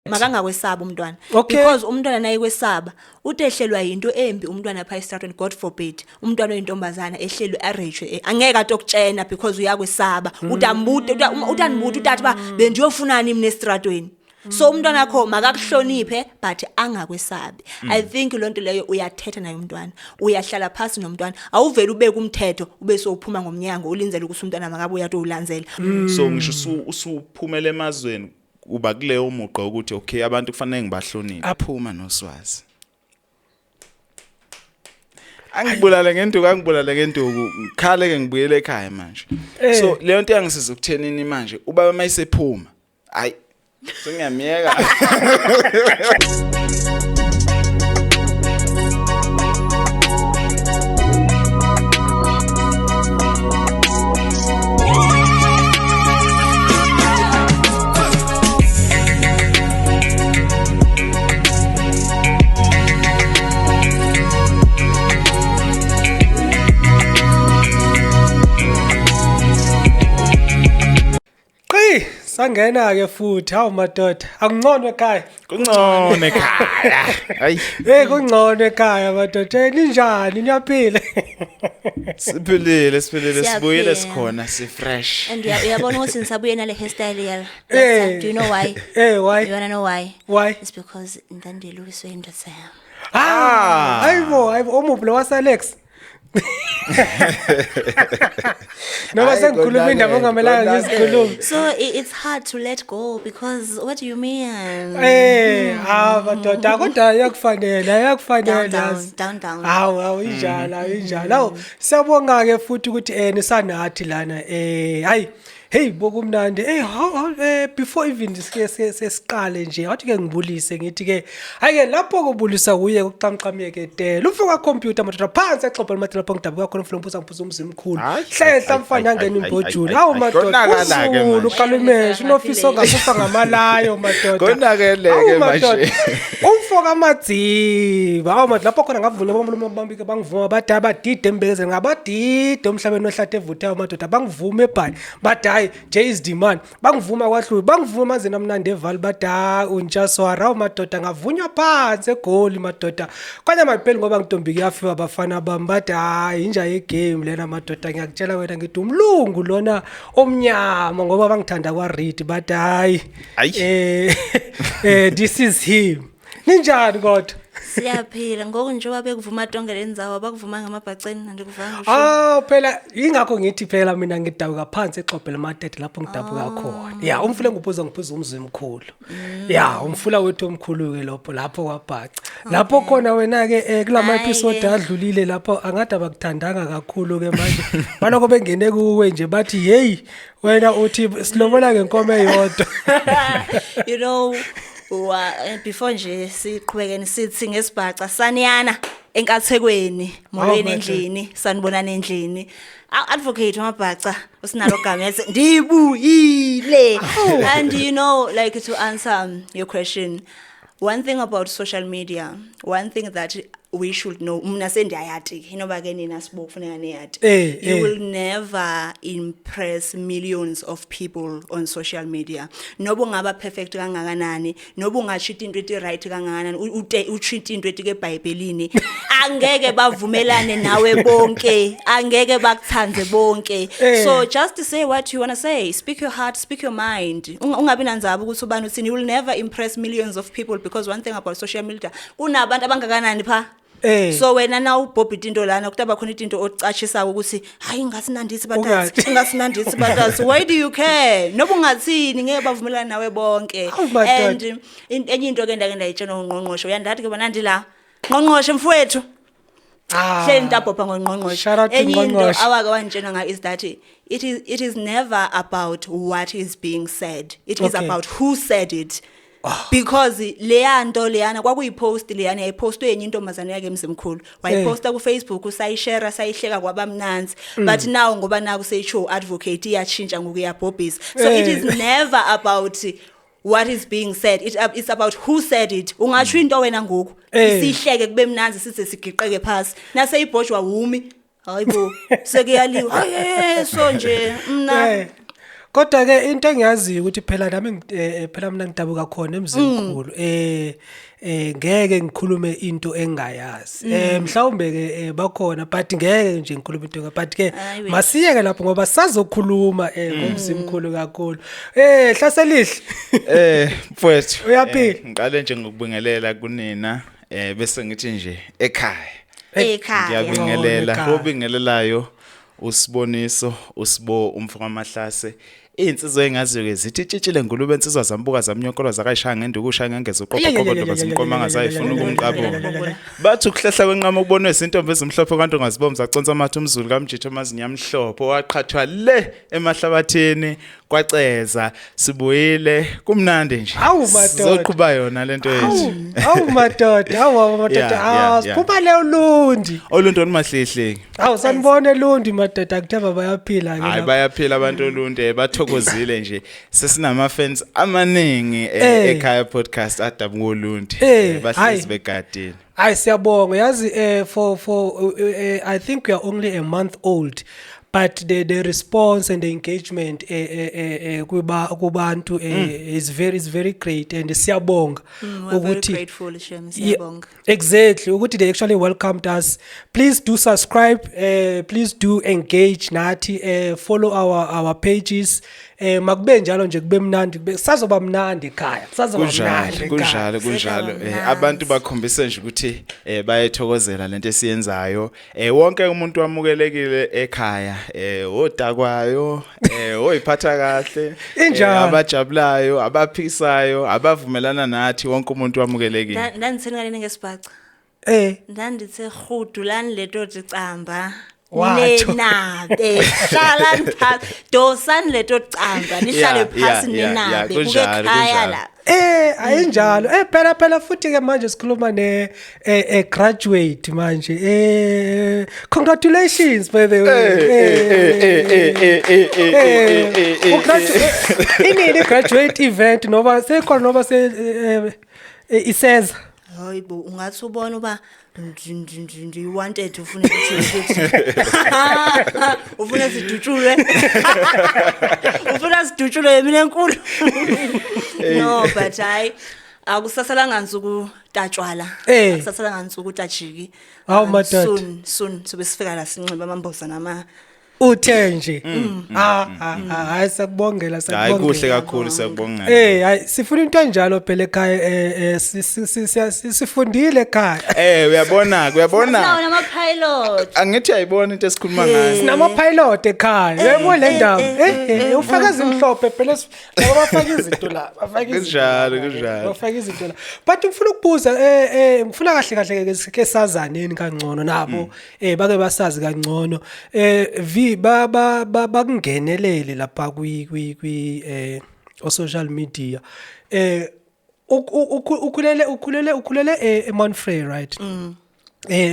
makangakwesaba umntwana Okay. because umntwana naye kwesaba utehlelwa into embi umntwana pha estratweni God forbid umntwana oyintombazana ehlelwe arage angeke atokutshena because uyakwesaba utambude utanbude utathi ba bendiyofunani mina estratweni so umntwana wakho makakuhloniphe but angakwesabi I think lonto leyo uyathetha naye umntwana uyahlala phansi nomntwana awuvela ubeke umthetho ube sophuma ngomnyango ulinzele ukuthi umntwana makabe uyatolandzela So ngisho usuphumela emazweni uba kuleyo umuqa ukuthi okay abantu kufanele ngibahloniphe aphuma noswazi angibulale ngenduku khale ke ngibuyele ekhaya manje so leyo nto yangisiza ukuthenini manje ubaba mayisephuma hayi sengiyamiyeka Sangena ke futhi hawu madoda akungcono ekhaya kungcono ekhaya hayi kungcono ekhaya madoda ninjani niyaphila siphilile sibuyele sikhona si fresh and uyabona ukuthi nisabuye nale hairstyle yala do you know why why you wanna know why it's because ndandiluliswe indoda hayibo omuphi lo wasalex Noma sengikhuluma indaba ongamelanga ngisikhulume. So it's hard to let go because what do you mean? Madoda kodwa yakufanele down. Hawu injalo. Hawu siyabonga ke futhi ukuthi nisanathi lana hayi hey bokumnandi how before even sesiqale nje wathi ke ngibulise ngithi ke hayike lapho kubulisa kuye kuqamqameke tele ufika computer madoda phansi exoxa madoda lapho ngidabuka khona mfulompuza ngiphuza umzimba omkhulu hlela mfana angena imbojula hawu madoda uZulu uqalumeshi unofisa ongakufa ngamalayo madoda konakeleke manje umfoka amadziba hawu madoda lapho khona ngavula bomlumambambike bangivuma badaba dide embekeze ngabadide umhlabeni ohlate evuthayo madoda bangivuma ebhani badala Jay is demand bangivuma kwahlulu bangivuma manje namnandi evali bada unjaswara awu madoda ngavunywa phansi egoli madoda kwanya mapheli ngoba ngintombiki yafiwa abafana bambada inja yegame lena madoda ngiyakutshela wena ngithi umlungu lona omnyama ngoba bangithanda kwa read but hayi this is him ninjani kodwa siyaphila ngoku nje wabekuvuma tonke lenzawo bakuvuma ngamabhaceni nje kuvanga phela ingakho ngithi phela mina ngidabuka phansi exobhela amatete lapho ngidabuka khona umfule ngiphuza umzimba omkhulu umfula wethu omkhulu ke lapho kwabhaca lapho khona wena ke kulama episode adlulile lapho angade abakuthandanga kakhulu ke manje baloko bengene kuwe nje bathi hey wena uthi silobola ngenkomo eyodwa you know before nje siqhubekeni sithi ngesibhaca saniyana enkathekweni molweni endlini sanibonana endlini advocate wamabhaca usinalo gama yathi ndibuyile and you know like to answer your question one thing about social media one thing that we should know mina sendiyayati inoba ke nina sibo kufuneka neyati you will never impress millions of people on social media noba ungaba perfect kangakanani noba ungashita into ethi right kangakanani uchita into ethi ke eBhayibhelini angeke bavumelane nawe bonke angeke bakuthande bonke so just to say what you want to say speak your heart speak your mind ungabi nandzaba ukuthi ubani uthini you will never impress millions of people because one thing about social media kunabantu abangakanani pha so wena na ubhobhita into lana kutaba khona into ocachisa ukuthi hayi ngasinandisi batazi why do you care noba ungathini ngeke bavumelana nawe bonke and enye into ke ndake ndayitshena uNgqongqoshe uyandathi ke banandi la Ngqongqoshe mfowethu hle ntabopha ngoNgqongqoshe enye into awake wantshena nga is that it is never about what is being said it is about who said it because leyanto leyana kwakuyipost leyana yayipostwe yenye intombazana yake emzimkhulu wayiposta ku Facebook usayishare sayihleka kwabamnanzi but now ngoba naku seyisho advocate iyachinja ngokuyabhobhisa so it is never about what is being said it's about who said it ungatsho into wena ngoku isihleke kube mnanzi size sigiqeke phasi naseyibhojwa wumi hayibo sekuyaliwa so nje mna Kodwa ke into engiyaziyo ukuthi phela nami phela mina ngidabuka khona emzimkhulu ngeke ngikhulume into engayazi mhlawumbe ke bakhona but ngeke nje ngikhulume into but ke masiyeke lapho ngoba sazokhuluma ngomzimkhulu kakhulu Hlaselihle mfowethu uyaphila ngiqale nje ngokubingelela kunina bese ngithi nje ekhaya ngiyabingelela obingelelayo usiboniso usibo umfo kaMahlase insizwe engaziyo ke zithi tshitshile ngulube insizwa zambuka zamnyokolo zakayishaya ngenduku ushaya ngengeze uqoqoqoqo ndoba zimqoma ngazayifuna ukumqabula bathi ukuhlahla kwenqama ukubonwe izintombi ezimhlophe kanti ungazibomba zaconsa amathe umzulu kamjitho amazinyamhlophe waqhathwa le emahlabathini kwaceza sibuyile kumnandi nje sizoqhuba yona lento yethu madoda siphuma le ulundi olumahlihlengi sanibone lundi madoda akuthaba bayaphila ke hayi bayaphila abantu olundi bathokozile nje sesinama fans amaningi ekhaya podcast adabu ngolundi bahlezi begadini hayi siyabonga yazi for I think we are only a month old but the response and the engagement kubantu is very great and siyabonga ukuthi grateful siyabonga exactly ukuthi they actually welcomed us. Please do subscribe, please do engage nathi, follow our pages. Makube njalo nje kube mnandi sazoba mnandi ekhaya sazoba mnandi kunjalo abantu bakhombise nje ukuthi bayethokozela lento esiyenzayo wonke umuntu wamukelekile ekhaya odakwayo oyiphatha kahle abajabulayo abaphikisayo abavumelana nathi wonke umuntu wamukelekile ndanditheni kanene ngesibhaca ndandithe khudulani leto dicamba nenabe hlala phansi dosani leto camba nihlale phansi nenabe kuke khaya la ayinjalo phela futhi ke manje sikhuluma graduate manje congratulations by the way inini graduate event noma sekhona noma iseza hayibo ungathi ubona uba you wanted ufuna ukuthi ufuna sidutshulwe mina enkulu no but hayi akusasalanga nsuku tatshwala akusasalanga nsuku tajiki soon sobe sifika la sinxiba amamboza nama uthe nje hayi sakubongela hayi kuhle kakhulu sakubongela hayi sifuna into enjalo phela ekhaya sifundile ekhaya uyabona nawo nama pilot angithi ayibona into esikhuluma ngayo sinama pilot ekhaya uyabona le ndawo ufaka izimhlophe phela laba bafaka izinto la bafaka kunjalo bafaka izinto la but ngifuna ukubuza ngifuna kahle ke sazaneni kangcono nabo bake basazi kangcono bakungenelele lapha kwi social media ukhulele eMonfrey right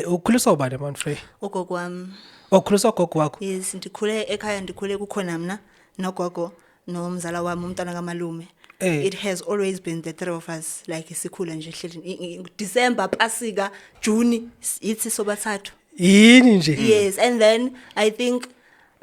ukhuliswa ubani eMonfrey ugogo wami ukhuliswa gogo wakho yes ndikhule ekhaya ndikhule kukhona mina nogogo nomzala wami umntana kaMalume it has always been the three of us like sikhula nje hleli December pasika June ithi sobathathu yini nje yes and then I think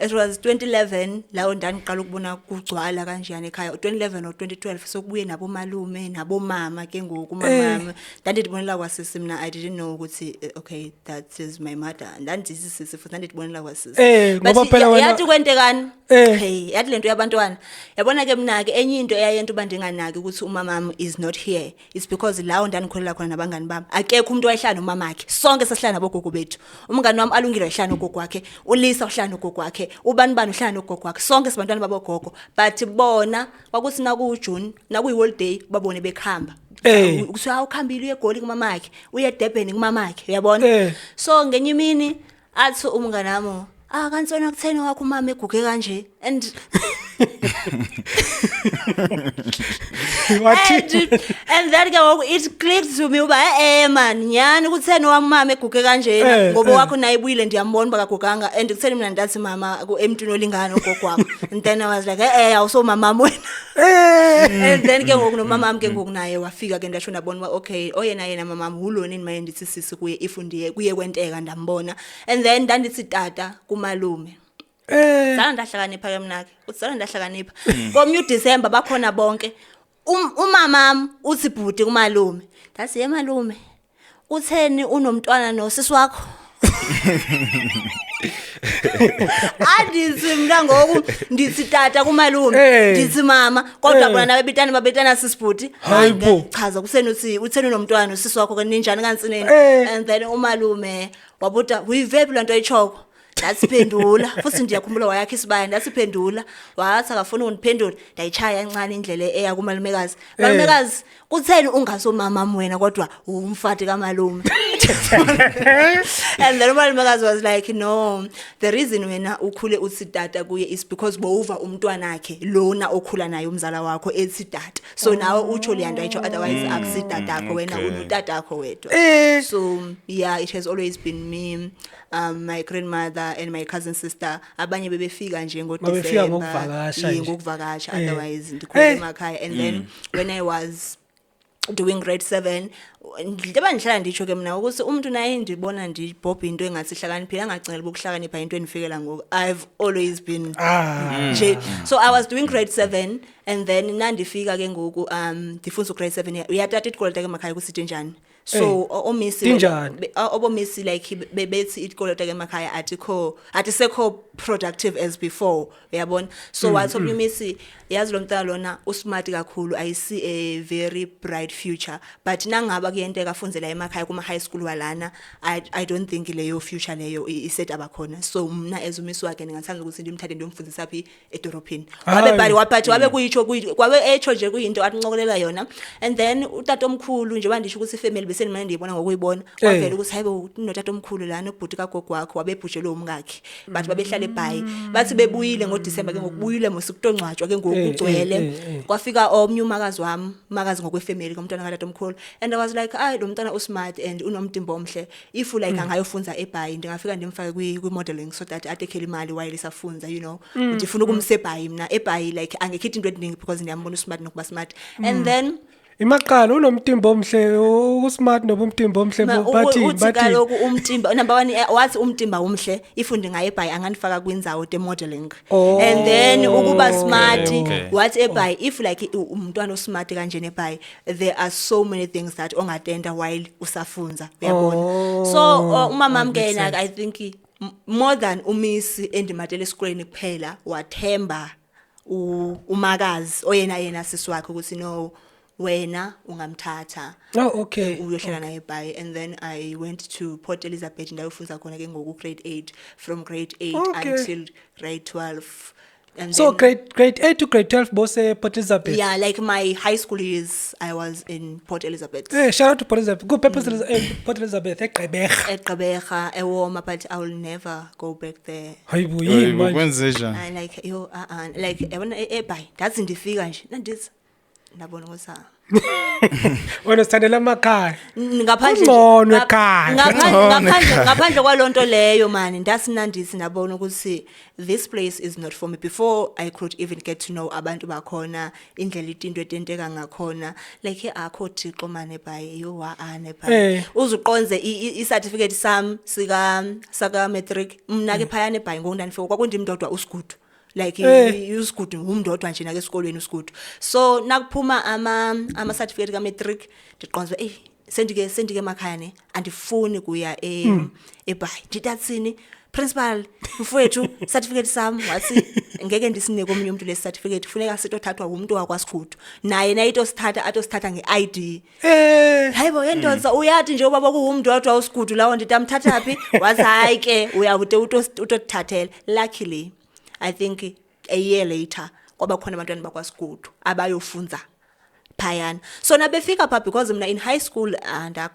it was 2011 la ndangiqala ukubona kugcwala kanjani ekhaya 2011 or 2012 sokubuye nabo malume nabo mama ke ngoku mama ndandibonela kwasisi mina I didn't know ukuthi okay that is my mother ndandisisi futhi ndandibonela kwasisi ngoba phela wena yathi kwentekani hey yathi lento yabantwana yabona ke mina ke enye into eyayento bandinganaki ukuthi umama is not here it's because la ndangikhuleka khona nabangani bami akekho umuntu wayehlala nomama wakhe sonke sesihlala nabogogo bethu umngani wami alungile wayehlala nogogo wakhe uLisa uhlala nogogo wakhe ubani uhlala nogogo wakhe sonke sibantwana babogogo but bona kwakuthi nakuJune nakuyi holiday babone bekhamba ukuthi awukhambile uyeGoli kumama wakhe uye Durban kumama wakhe uyabona so ngenye imini athi umngani wami kansona kutheni wakho umama eguge kanje and and that it clicked to me uba man nyani kutheni wamama eguge kanje ngoba wakho naye buyile ndiyambona bakaguganga and kutheni mina ndathi mama emntwini olingana ugogo wakho and then I was like awuso mama wena and then ke ngoku nomama wami ke ngoku naye wafika ke ndasho ndabona okay yena mama huloni manje ndithi sisi kuye ifundiye kuye kwenteka ndambona and then ndandithi tata kumalume Zana ndahlakanipha ke mina ke. Uthi zana ndahlakanipha. Komnye December bakhona bonke. Umamam uthi bhuti kumalume. Ndathi ye malume. Utheni unomntwana nosisi wakho? Adithi mina ngoku ndithi tata kumalume ndithi mama kodwa bona nabebitana babetana sisibhuti chaza kusenothi utheni unomntwana usisi wakho ke ninjani kansineni and then umalume wabuta uyivepi lanto ayichoko ndasiphendula futhi ndiyakhumbula wayakhe isibaya ndasiphendula wathi akafuna ungiphendula ndayichaya encane indlela eya kumalumekazi malumekazi kutheni ungasomama wena kodwa umfati kamalume. And then umalumekazi was like no the reason wena ukhule uthi tata kuye is because bowuva umntwana wakhe lona okhula naye umzala wakho ethi tata so nawe utsho leyanto ayicho otherwise akusi tata yakho wena unutata yakho wedwa. So yeah it has always been me my grandmother and my cousin sister abanye bebefika nje ngoDecember ngokuvakasha otherwise ndikhule emakhaya and then when I was doing grade 7 ndaba ngihlala nditsho ke mina ukuthi umuntu naye ndibona ndibhobha into engathi hlakaniphila angacela ukuhlakanipha into enifikela ngoku I've always been nje so I was doing grade 7 and then nandifika ke ngoku ndifunda grade 7 uyatata isikole ke emakhaya kusithi njani so obomisi like bebethi isikole ke emakhaya atisekho productive as before uyabona so wathi obumisi yazi lo mntana lona usmart kakhulu I see a very bright future but nangaba kuyenteka afundzela emakhaya kuma high school walana I don't think leyo future leyo iset abakhona so mina ezumisi wakhe ngingathanda ukuthi ndimthathe ndimfundisa phi edorophini wabe bali waphathi wabe kuyitsho kwabe echo nje kuyinto atincokolela yona and then utata omkhulu nje bandisho ukuthi family bese mina ndiyibona ngokuyibona wavela ukuthi hayibo unotata omkhulu lana ubhuti kagogo wakho wabebhujele umngakhe bathi babehlala eBhayi bathi bebuyile ngoDecember ke ngokubuyile mosikutoncwatshwa ke ngokugcwele kwafika omnye umakazi ngokwefamily komntwana katata omkhulu and I was like lo mntana usmart and unomtimbo omhle if like angayofunza eBhayi ndingafika ndimfake kwi modeling so that atekhele imali while isafunza you know ndifuna ukumse eBhayi mina eBhayi like angekhithi into ediningi because ndiyambona usmart nokuba smart and then imaqala unomtimbo omhle usmart nobumtimbo omhle bathi kaloku umtimba number 1 wathi umtimba omhle ifundi ngaye eBhayi angandifaka kwindzawo te modeling and then ukuba smart wathi eBhayi if like umntwana osmart kanjene eBhayi there are so many things that ongatenda while usafunza uyabona so umama mngena I think more than umisi endimatele esikoleni kuphela wathemba umakazi oyena sisi wakhe ukuthi no wena ungamthatha uyohlala naye eBhayi and then I went to Port Elizabeth ndayofunza khona ke ngoku grade 8 from grade 8 until grade 12 and so then, grade 8 to grade 12 both Port Elizabeth yeah like my high school years I was in Port Elizabeth shout out to Port Elizabeth go Port Elizabeth eGqeberha ewoma but I will never go back there hayibo yini manje like like yabona eBhayi ndathi ndifika nje nandithi ndabona ukuthi wena sithandela emakhaya ngaphandle kwalonto leyo mani ndasinandisi ndabona ukuthi this place is not for me before I could even get to know abantu bakhona indlela itinto etenteka ngakhona like akho Thixo mane eBhayi yo ane eBhayi uzuqonze i-certificate sami saka matric mina ke phayana eBhayi ngokundandifika kwakundimdodwa usigudu like usigudu ngumndodwa nje na ke esikolweni usigudu so nakuphuma ama certificate ka matric ndiqonzwe sendike emakhaya ne andifuni kuya eBhayi nditatsini principal mfowethu certificate sami wathi ngeke ndisinike omunye umuntu le certificate funeka sitothathwa umuntu wakwaSigudu naye nayitosithatha atosithatha ngeID hayibo yendoza uyathi nje ubaba kuwumndodwa wasigudu lawo nditamthatha phi wathi hayi ke uyawude utothathela luckily I think a year later kwaba khona abantwana bakwaSigudu abayofunza phayana so nabefika pha because mina in high school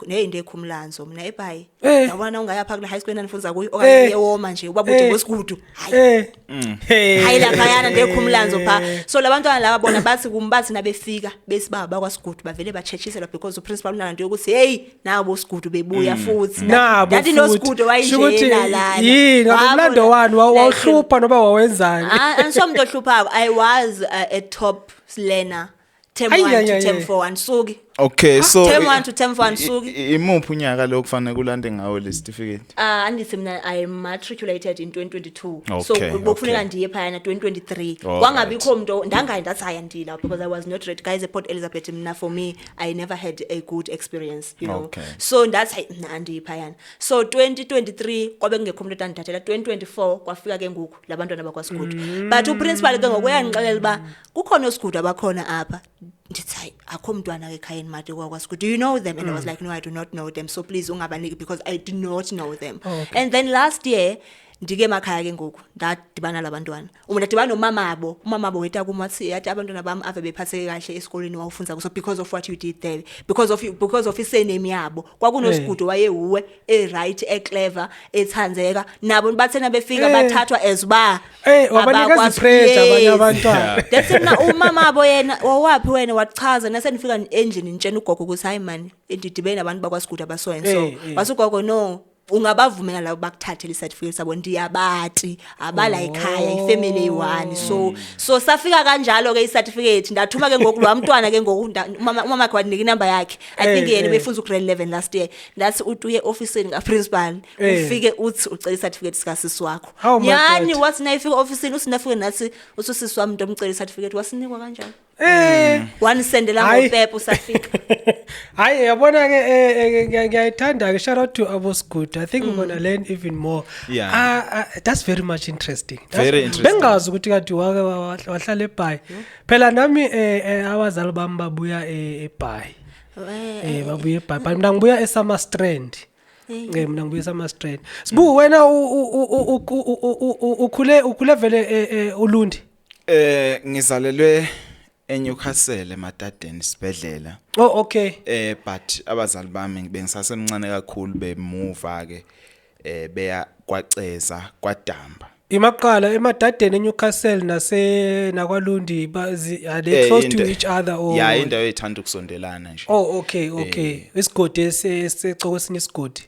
neyinde ekhumlanzo mina eBhayi yabona ungayapha kule high school enanifunza kuyo okanye ewoma nje ubabuthi ngosigudu hayi la phayana ndekhumlanzo pha so labantwana laba bona bathi nabefika besibaba bakwaSigudu bavele bachechisela because uprincipal unanto yokuthi hey nabo usigudu bebuya futhi yathi nosigudu wayinjena lana yini ngomlando wani wawuhlupha noba wawenzani ansomuntu ohluphayo I was a top learner Term 1 to term 4 and suki Okay, so term 1 to term 1 suki. Imuphi unyaka lo kufanele kulande ngawo le certificate? Andithi mina I matriculated in 2022. So Okay, bokufuneka okay. ndiye phayana 2023. All Kwangabikho umuntu ndangayi ndathi haya ndila because I was not ready. Guys at Port Elizabeth mina for me I never had a good experience, you know. Okay. So ndathi ndiye phayana. So 2023 kwabe kungekho umuntu andithathela. 2024 kwafika ke ngoku labantwana bakwaSigudu. But uprincipal ke ngokuyangixelela ba kukhona oSigudu abakhona apha. Ndithi hayi akho mntwana ke ekhayeni made kwaSigudu. Do you know them? And I was like, no, I do not know them. So please ungabaniki because I do not know them. Okay. And then last year ndike emakhaya ke ngoku ndadibana labantwana uma ndadibana umama abo wethu kumathi yathi abantwana bami ave bephatheke kahle esikoleni wawufunza kuso because of what you did there, because of isename yabo kwakunoSigudu wayewuwe right clever ethandzeka nabo bathena befika bathathwa as ba wabanika ipressure abanye abantwana. that's it. Na umama abo yena wawapi wena wachaza nasenifika engine nitshena ugogo ukuthi hayi man ndidibene nabantu bakwaSigudu abaso and so wasugogo no ungabavumela labo bakuthathele certificate sabo ndiyabati abala ekhaya ifamily one. So safika kanjalo ke icertificate ndathuma ke ngoku lwamntwana ke ngoku umama kwanika inamba yakhe. I think yena befunza ku grade 11 last year. That's uye officeini ka principal ufike uthi ucela icertificate sika sisi wakho. Yani wathi nayifika officeini usinafike nathi ususisi wami ntomcela icertificate wasinikwa kanjalo. One sendela ngopepe usafika. Hayi yabona ke ngiyayithanda ke shout out to aboSigudu. I think we're going to learn even more. That's very much interesting. Very interesting. Bengazi ukuthi kade wahlala eBhayi. Phela nami abazali bami babuya eBhayi. Babuya eBhayi. Mina ngibuya eSummerstrand. Mina ngibuya eSummerstrand. Sibu wena ukhule vele uLundi? Ngizalelwe eNewcastle emadadeni sibedlela. Oh okay. But abazali bami bengisasemncane kakhulu bemove ke beya kwaceza kwaDamba. Imaqala emadadeni eNewcastle nakwaLundi are they close to each other or yeah indawo ethanda ukusondelana nje. Oh okay. Isigodi esecoko sinye isigodi.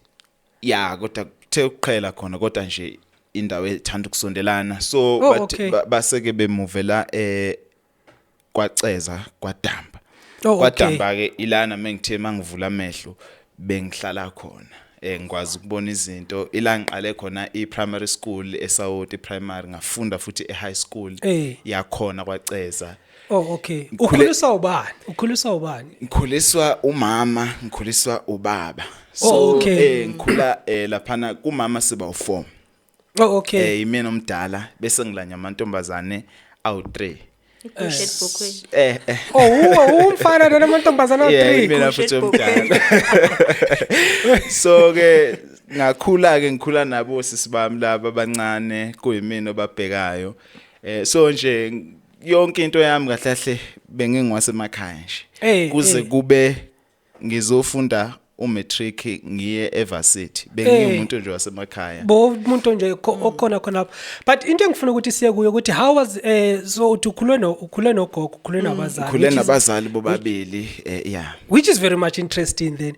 Yeah kodwa kuthe ukuqhela khona kodwa nje indawo ethanda ukusondelana. So baseke bemuvela kwaceza kwaDamba. kwaDamba ke ilana mengithe mangivula amehlo bengihlala khona. Ngikwazi ukubona izinto ila ngiqale khona iPrimary school eSouth iPrimary ngafunda futhi eHigh school yakhona kwaceza. Oh okay. Ukhuliswa ubani? Ngikhuliswa umama, ngikhuliswa ubaba. So ngikhula laphana kumama siba u4. Oh okay. Imina omdala bese ngilanya amantombazane awu3. Umfana namantombazana awu3. Mina futhi omdala. So ke ngikhula nabo sisibami laba abancane kuyimina obabhekayo. So nje yonke into yami kahlahle bengingwasemakhaya nje. Kuze kube ngizofunda umatric ngiye eVarsity bengimuntu nje wasemakhaya umuntu nje okhona khona. But into engifuna ukuthi siye kuyo ukuthi how was so ukhule nogogo ukhule nabazali bobabili which is very much interesting then.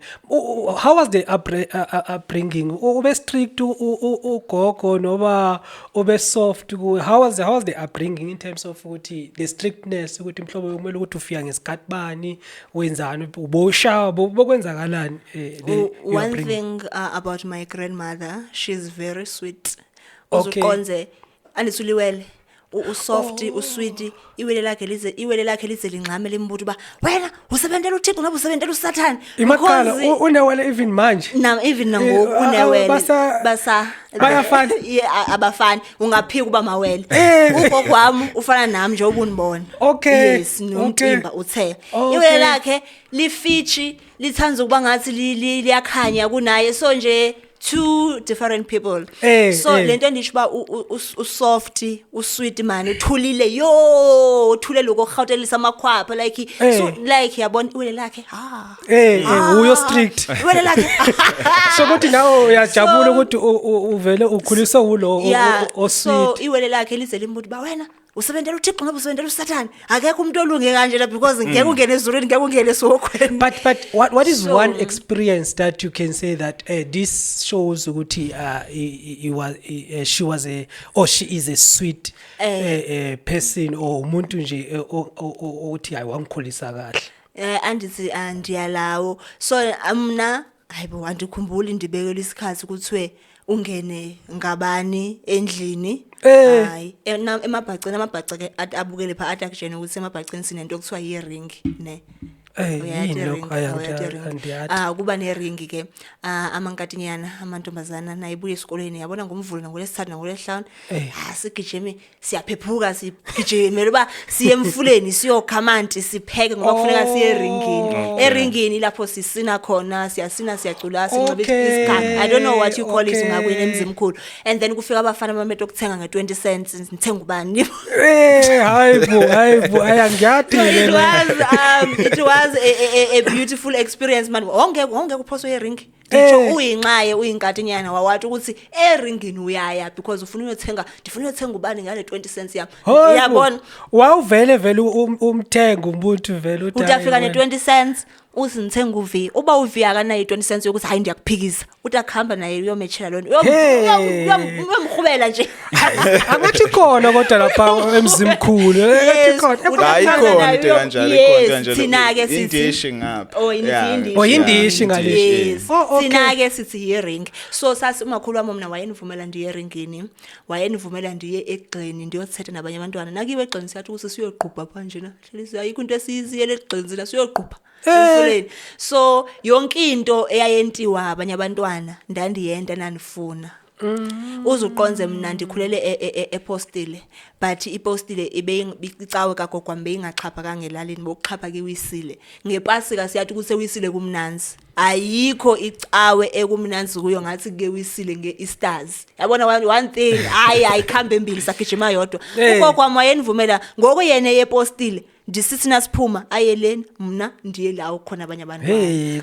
How was the upbringing? Ube strict ugogo noma ube soft? How was the upbringing in terms of ukuthi the strictness ukuthi mhlobo kumele ukuthi ufika ngesikhathi bani wenzani ubosha bokwenzakalani? One thing about my grandmother, she's very sweet. Okay. Uzuqonze anithuliwele usoft usweet iwele lakhe lize lingxame limbuthi ba wena usebenzela uThixo ngabe usebenzela uSathane. Imaqala unewele even manje. Even nangoku unewele basa bayafana. Yeah abafani ungaphika kuba mawele. Ugogo wami ufana nami nje obunibona. Okay. Yes nomtimba uthe. Iwele lakhe lifitshi lithanza ukuba ngathi liyakhanya kunaye so nje two different people. So lento endisho ba usoft usweet man uthulile uthule lokho khawutelisa amakhwapha like so like yabona iwele lakhe uyo strict iwele lakhe so kuthi nawo uyajabula ukuthi uvele ukhuliswa ulo osweet. So iwele lakhe lize limbuthi ba wena usebenzela uThixo ngabe usebenzela uSathane akekho umuntu olunge kanje la because ngeke ungene ezulwini ngeke ungene esokhweni. But what is one experience that you can say that this shows ukuthi she is a sweet person or umuntu nje uthi hayi wangikhulisa kahle? andithi andiyalawo so mina hayibo andikhumbuli indibekela isikhathi ukuthi ungene ngabani endlini hayi emabhaceni amabhaca ke abukele pha athi akujene ukuthi emabhaceni sinento okuthiwa yi-ring ne kuba neringi ke amankatinyana amantombazana nayibuye esikoleni yabona ngomvulo ngolesithathu ngolesihlanu sigijime siyaphephuka sigijimela uba siye emfuleni siyokhamanti sipheke ngoba kufuneka siye eringini lapho sisina khona siyasina siyacula sinxibe isikhanga I don't know what you call it ngakweni emzimkhulu and then kufika abafana bameto ukuthenga nge20 cents nithenga ubani hayibo ayangiyadi it was a beautiful experience man wonke kuphoso yering ngisho uyinqaye uyinkatinyana wawathi ukuthi eringini uyaya because ufuna uyothenga ndifuna uyothenga ubani ngale 20 cents yami uyabona wawuvele umthenga umuntu vele utafika ne20 cents uzinithenga uvi uba uvi akanayo 20 cents yokuthi hayi ndiyakuphikisa utakhamba naye uyomechela lonto uyomkhubela nje akathi khona kodwa lapha emzimkhulu akathi khona hayikhona into kanjalo thina ke sithi indishi ngapha indishi ngale thina ke sithi hearing so sasi umakhulu wami mina wayenivumela ndiye eringini wayenivumela ndiye egxeni ndiyothetha nabanye abantwana nakiwe egxeni siyathi ukuthi siyoqhubha pha njena hlelisi ayikho into esiyiziyele egxeni la siyoqhubha so yonke into eyayentiwa abanye abantwana ndandiyenda nanifuna uzuqonze mina ndikhulele epostile but ipostile ibeyicawe kagokwami beyingachapha kangelalini bokuchapha kewisile ngepasika siyathi kusewisile kumnanzi ayikho icawe ekumnanzi kuyo ngathi kewisile ngeEasters yabona one thing ayikhambe embili sagijima yodwa ugokwami wayenivumela ngoko yena yepostile ndisithi nasiphuma ayeleni mina ndiye lawo khona abanye abantu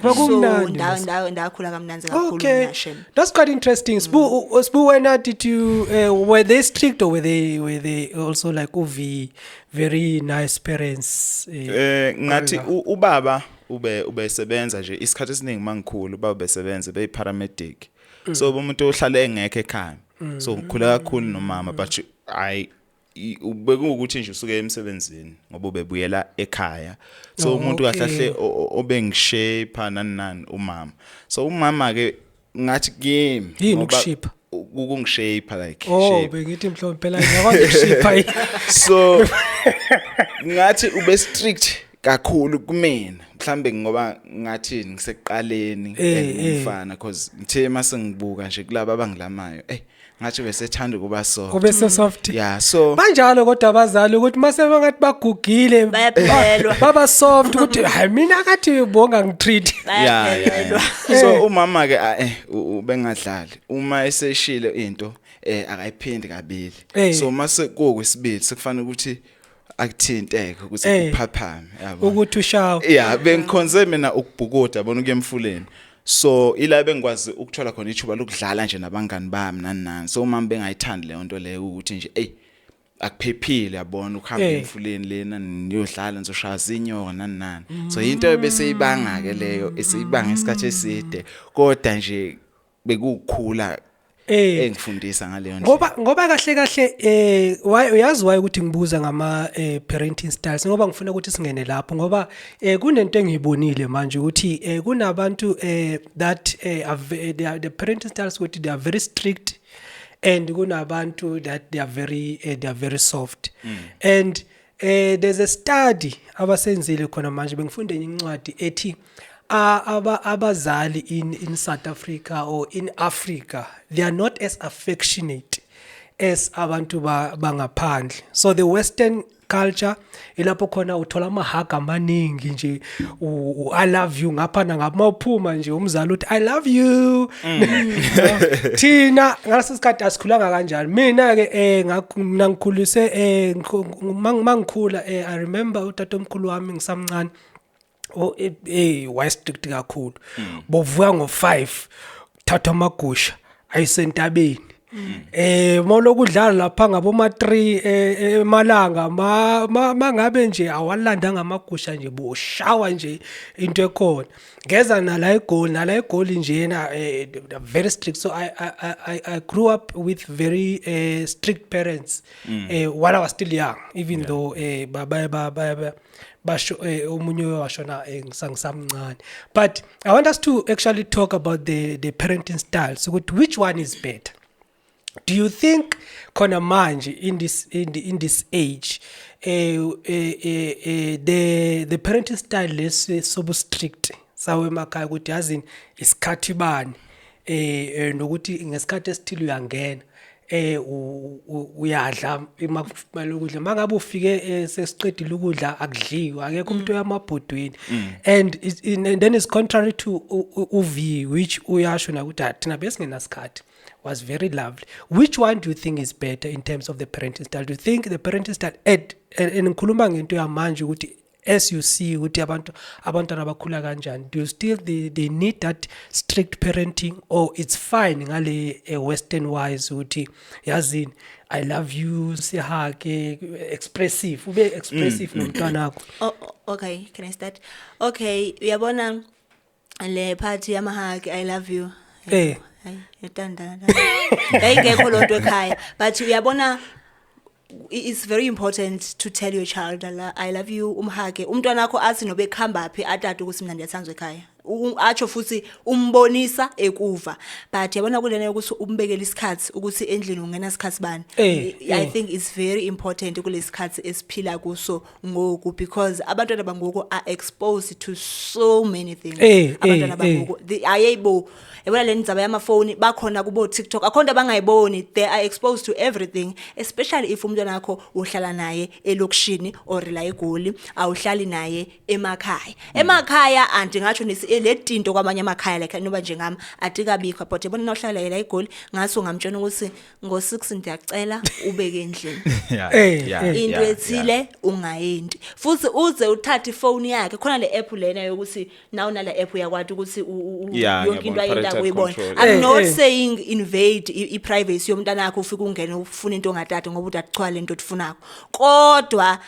kwakumnandi ndakhula kamnanzi kakhulu nasheni that's quite interesting Sbu when did you were they strict or were they also like very nice parents ngathi ubaba ubesebenza nje isikhathi esiningi mangikhulu baba besebenza beyiparamedic so umuntu ohlala engekho ekhaya so ngikhula kakhulu nomama but ubekuwukuthi nje usuke emsebenzini ngoba ubebuyela ekhaya so umuntu kahle obengishape nani umama so umama ke ngathi kimi ngoba ukungishape like shape bengithi mhlawumbe phela ngiyakwazi ukushape so ngathi ube strict kakhulu kumina mhlambe ngoba ngathi ngisekuqaleni ngumfana because ngithe mase ngibuka nje kulabo abangilamayo ngathi besethanda kuba soft kube soft yeah so banjalo kodwa abazali ukuthi mase bangathi bagugile bayaphelwa baba soft ukuthi hayi mina akathi bonga ngitreat yeah so umama ke ubengadlali uma eseshile into akayiphindi kabili so mase kokwesibili sekufanele ukuthi akuthinteke ukuthi kuphaphame yabo ukuthi ushawa yeah bengikhonze mina ukubhukuda bona ukuye emfuleni so ila bengikwazi ukuthola khona ithuba lokudlala nje nabangani bami nani so umama bengayithandi le nto leyo ukuthi nje akuphephile yabona ukuhamba emfuleni lena niyodlala nizoshaza inyoka nani so into bese ibanga ke leyo esiyibanga isikhathi eside kodwa nje bekukhula engifundisa ngale ndlela ngoba kahle uyazi why ukuthi ngibuza ngama parenting styles ngoba ngifuna ukuthi singene lapho ngoba kunento engiyibonile manje ukuthi kunabantu that the parenting styles ukuthi they are very strict and kunabantu that they are very soft and there's a study abasenzile khona manje bengifunde incwadi ethi abazali in South Africa or in Africa they are not as affectionate as abantu bangaphandle so the western culture ilapho khona uthola amahug amaningi nje I love you ngapha ngapha mawuphuma nje umzali uthi I love you thina ngalesikhathi asikhulanga kanjalo mina ke mina ngikhulise mangikhula I remember utatomkhulu wami ngisamncane why strict kakhulu bovuka ngo5 thatha amagusha ayisentabeni molokudlala lapha ngaboma 3 emalanga mangabe nje awalandanga amagusha nje boshawa nje into ekhona ngeza nala igoli nje na very strict. So I grew up with very strict parents while I was still young, even though basho omunye washona ngisamncane. But I want us to actually talk about the parenting style. So which one is better? Do you think khona manje in this age the parenting style is so strict sawe emakhaya ukuthi yazini isikhathi bani nokuthi ngesikhathi esithile uyangena uyadla imakumele ukudla mangabe ufike sesiqedile ukudla akudliwa akekho umuntu oyamabhodweni and then is contrary to uV which uyasho na ukuthi thina besingenasikhathi was very lovely. Which one do you think is better in terms of the parenting style? Do you think the parenting style ngikhuluma ngento yamanje ukuthi as you see ukuthi abantwana bakhula kanjani, do you still they need that strict parenting, or it's fine ngale western wise ukuthi yazini I love you sihake expressive ube expressive nomntwana wakho? Okay, can I start? Okay, uyabona le party yamahake I love you yatanda ayingekho lonto ekhaya, but uyabona it's very important to tell your child I love you umhage umntwana wakho athi nobe khamba phi atata ukuthi mina ndiyathanzwa ekhaya atsho futhi umbonisa ekuva, but yabona kulena ukuthi umbekele isikhathi ukuthi endlini ungena isikhathi bani. I think it's very important kulesikhathi esiphila kuso ngoku, because abantwana bangoku are exposed to so many things. Abantwana bangoku ayebo yabona le ndzaba yamafoni bakhona kubo TikTok akhonto bangayiboni, they are exposed to everything, especially if umntwana wakho uhlala naye elokishini or la eGoli awuhlali naye emakhaya andingatsho letinto kwamanye amakhaya like noba njengami atikabikho, but yabona nawuhlala la eGoli ngaso ngamtshela ukuthi ngo6 ndiyacela ubeke endlini into ethile ungayendi futhi uze uthathe ifoni yakhe khona le app lena yokuthi nawu nala app yakwathi ukuthi yonke into ayenda kuyibona. I'm not saying invade i-privacy yomntana wakho ufike ungene ufuna into ongatata ngoba udachichwa lento otifunako, kodwa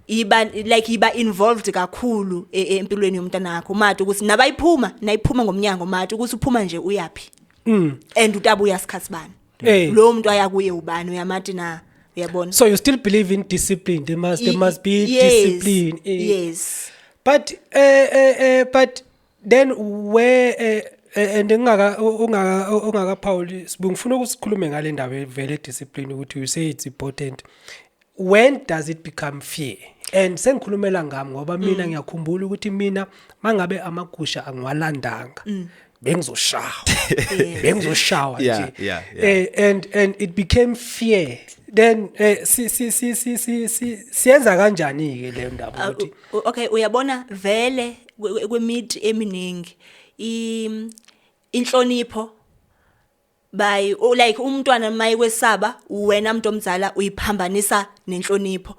iba involved kakhulu empilweni yomntana wakho mathi ukuthi nayiphuma ngomnyango mathi ukuthi uphuma nje uyapi and utabuya isikhathi bani lo muntu ayakuye ubani uyamathi na uyabona. So you still believe in discipline? There must be discipline. Yes. But then where and ungaka Paul sibungifuna ukusikhulume ngale ndaba vele discipline ukuthi you say it's important. When does it become fear? And sengikhulumela ngami ngoba mina ngiyakhumbula ukuthi mina mangabe amagusha angiwalandanga bengizoshawa nje and it became fear. Then siyenza kanjani ke le ndaba ukuthi okay uyabona vele kwemid eminingi inhlonipho by like umntwana mayikwesaba wena umuntu omzala uyiphambanisa nenhlonipho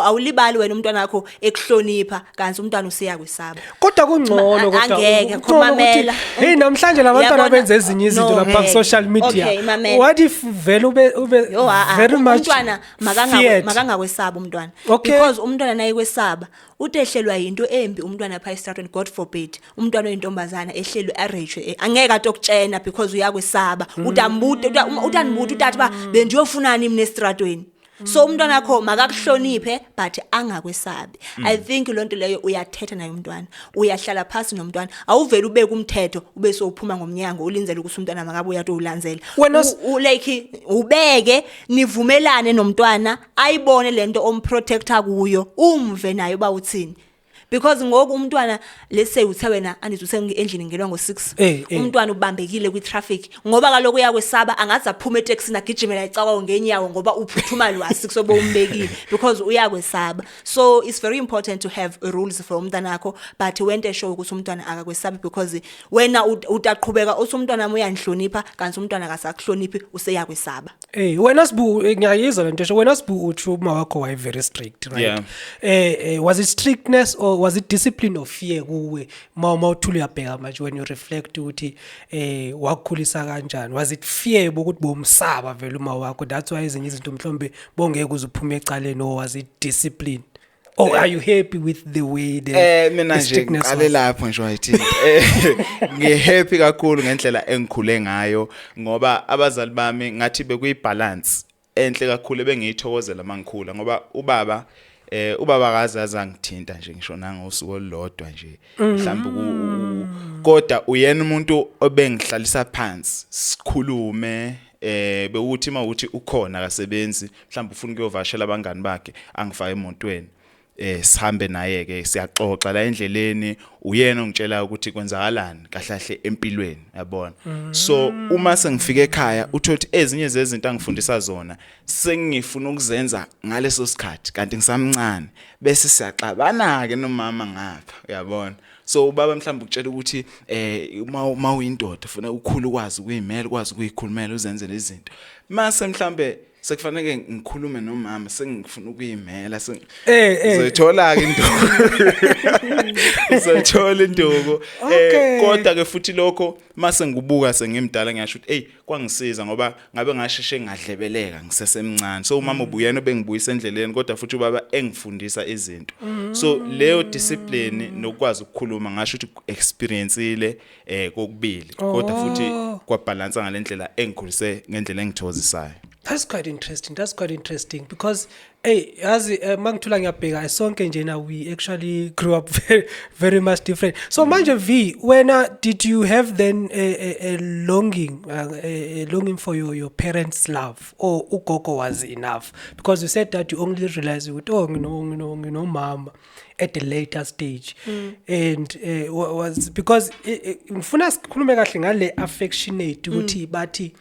awulibali wena umntwana wakho ekuhlonipha kanti umntwana usiya kwesaba kodwa kungcono kodwa angeke khomamela hey namhlanje labantwana benza ezinye izinto lapha ku social media. What if vele ube very much umntwana makangakwesaba umntwana because umntwana naye kwesaba utehlelwa into embi umntwana pha estratweni, God forbid umntwana oyintombazana ehlelwe arage angeke atokutshena because uyakwesaba utanimbuta utathi ba bendiyofunani mina estratweni. So umntwana wakho makakuhloniphe but angakwesabi. I think lonto leyo uyathetha naye umntwana, uyahlala phansi nomntwana, awuveli ubeke umthetho ube sophuma ngomnyango ulinzele ukuthi umntwana makabuya to ulandzela like ubeke nivumelane nomntwana ayibone lento omprotector kuyo umve naye ba uthini. Because ngoku umntwana let's say uthe wena andithi endlini ngelwa ngo6 umntwana ubambekile kwi traffic ngoba kaloku uyakwesaba angathi aphuma etaxini agijimela icawa ngenyawo ngoba uphuthuma lwa6 sobo umbekile because uyakwesaba. So it's very important to have rules for umntwana wakho, but wente show ukuthi umntwana akakwesaba because wena utaqhubeka uthi umntwana uyanhlonipha kanti umntwana akasakuhloniphi useyakwesaba. Wena sibu ngiyayizwa lento wena sibu uthi uma wakho way very strict, right? Was it strictness or was it discipline or fear kuwe mawuthula uyabheka manje when you reflect ukuthi wakukhulisa kanjani? Was it fear bokuthi bomsaba vele uma wakho that's why ezinye izinto mhlombe bongeke uzuphume ecaleni, or was it discipline? Or are you happy with the way mina nje ngale lapho nje wayithi ngihappy kakhulu ngendlela engikhule ngayo ngoba abazali bami ngathi bekuyibalance enhle kakhulu ebengiyithokozela mangikhula ngoba ubaba kaze azangithinta nje ngisho nangosuku olulodwa nje mhlawumbe kodwa uyena umuntu obengihlalisa phansi sikhulume bekuthi mawuthi ukhona akasebenzi mhlawumbe ufuna ukuyovashela abangani bakhe angifaka emotweni sihambe naye ke siyaxoxa la endleleni uyena ongitshela ukuthi kwenzakalani kahlahle empilweni yabona. So uma sengifika ekhaya uthothi ezinye zezinto angifundisa zona sengifuna ukuzenza ngaleso sikhathi kanti ngisamncane bese siyaxabana ke nomama ngapha yabona. So ubaba mhlawumbe ukutshela ukuthi uma uyindoda ufuna ukukhulu ukwazi ukuyimela ukwazi ukuyikhulumela uzenze lezi zinto mase mhlawumbe sekufanele ngikhulume nomama sengifuna ukuyimela ngizothola ke induku ngizothola induku kodwa ke futhi lokho mase ngibuka sengimdala ngiyasho ukuthi kwangisiza ngoba ngabe ngasheshe ngadlebeleka ngisesemncane. So umama ubuyena bengibuyisa endleleni kodwa futhi ubaba engifundisa izinto. So leyo discipline nokwazi ukukhuluma ngasho ukuthi experienceile kokubili kodwa futhi kwabalance ngalendlela engikhulise ngendlela engithokozisayo. That's quite interesting because yazi mangithula ngiyabheka sonke njena we actually grew up very much different. So manje V, when did you have then a longing for your parents' love, or ugogo was enough? Because you said that you only realized you know mama at a later stage. And was because ngifuna sikhulume kahle ngale affectionate ukuthi bathi